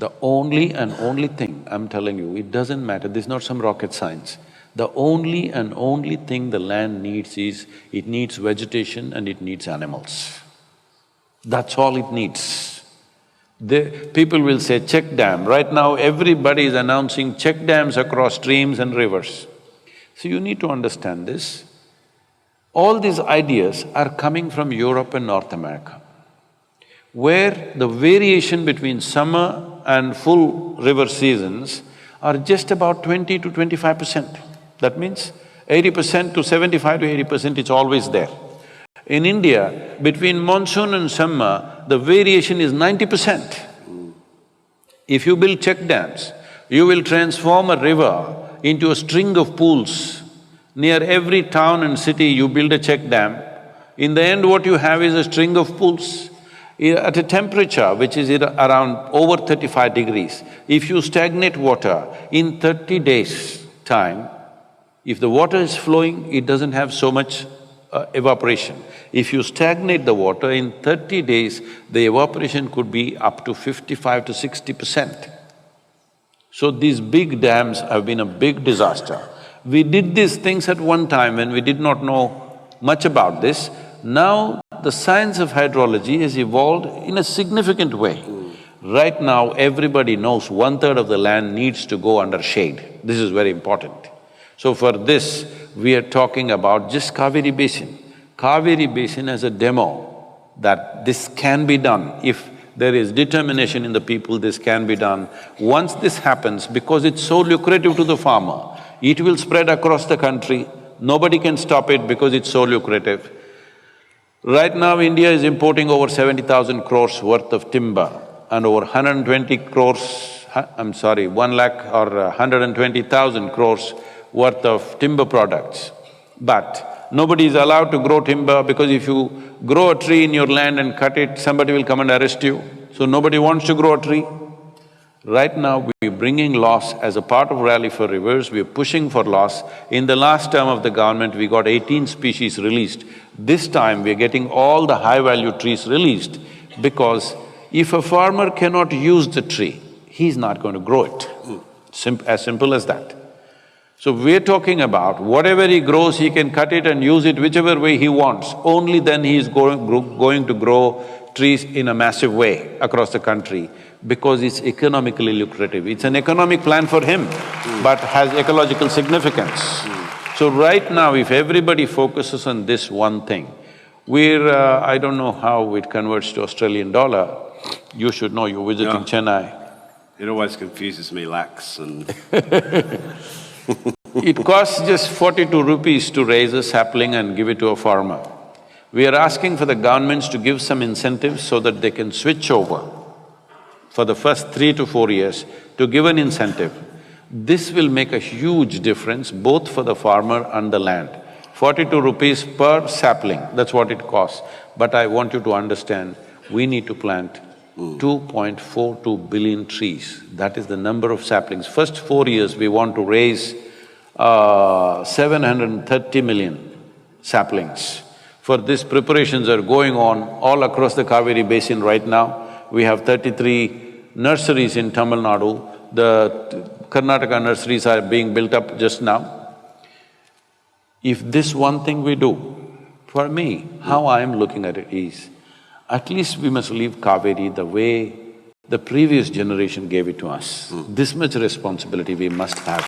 The only and only thing, I'm telling you, it doesn't matter, this is not some rocket science. The only and only thing the land needs is, it needs vegetation and it needs animals. That's all it needs. People will say check dam. Right now everybody is announcing check dams across streams and rivers. So you need to understand this. All these ideas are coming from Europe and North America, where the variation between summer and full river seasons are just about 20 to 25%. That means 80% to 75 to 80% it's always there. In India, between monsoon and summer, the variation is 90%. If you build check dams, you will transform a river into a string of pools. Near every town and city you build a check dam. In the end, what you have is a string of pools. At a temperature which is around over 35 degrees, if you stagnate water, in 30 days' time, if the water is flowing, it doesn't have so much evaporation. If you stagnate the water, in 30 days, the evaporation could be up to 55 to 60%. So these big dams have been a big disaster. We did these things at one time when we did not know much about this. Now, the science of hydrology has evolved in a significant way. Right now, everybody knows 1/3 of the land needs to go under shade. This is very important. So for this, we are talking about just Kaveri Basin. Kaveri Basin as a demo that this can be done. If there is determination in the people, this can be done. Once this happens, because it's so lucrative to the farmer, it will spread across the country. Nobody can stop it because it's so lucrative. Right now, India is importing over 70,000 crores worth of timber and over 120 crores… 1 lakh or 120,000 crores worth of timber products. But nobody is allowed to grow timber because if you grow a tree in your land and cut it, somebody will come and arrest you. So nobody wants to grow a tree. Right now, we're bringing laws as a part of Rally for Rivers, we're pushing for laws. In the last term of the government, we got 18 species released. This time, we're getting all the high-value trees released because if a farmer cannot use the tree, he's not going to grow it. As simple as that. So we're talking about whatever he grows, he can cut it and use it whichever way he wants. Only then he is going to grow trees in a massive way across the country because it's economically lucrative. It's an economic plan for him, but has ecological significance. So right now, if everybody focuses on this one thing, I don't know how it converts to Australian dollar. You should know, you're visiting Chennai. It always confuses me, lakhs and… It costs just 42 rupees to raise a sapling and give it to a farmer. We are asking for the governments to give some incentives so that they can switch over for the first 3 to 4 years to give an incentive. This will make a huge difference both for the farmer and the land. 42 rupees per sapling, that's what it costs. But I want you to understand, we need to plant 2.42 billion trees. That is the number of saplings. First 4 years, we want to raise 730 million saplings. For this, preparations are going on all across the Kaveri Basin right now. We have 33 nurseries in Tamil Nadu. The Karnataka nurseries are being built up just now. If this one thing we do, for me, how I am looking at it is, at least we must leave Kaveri the way the previous generation gave it to us. This much responsibility we must have.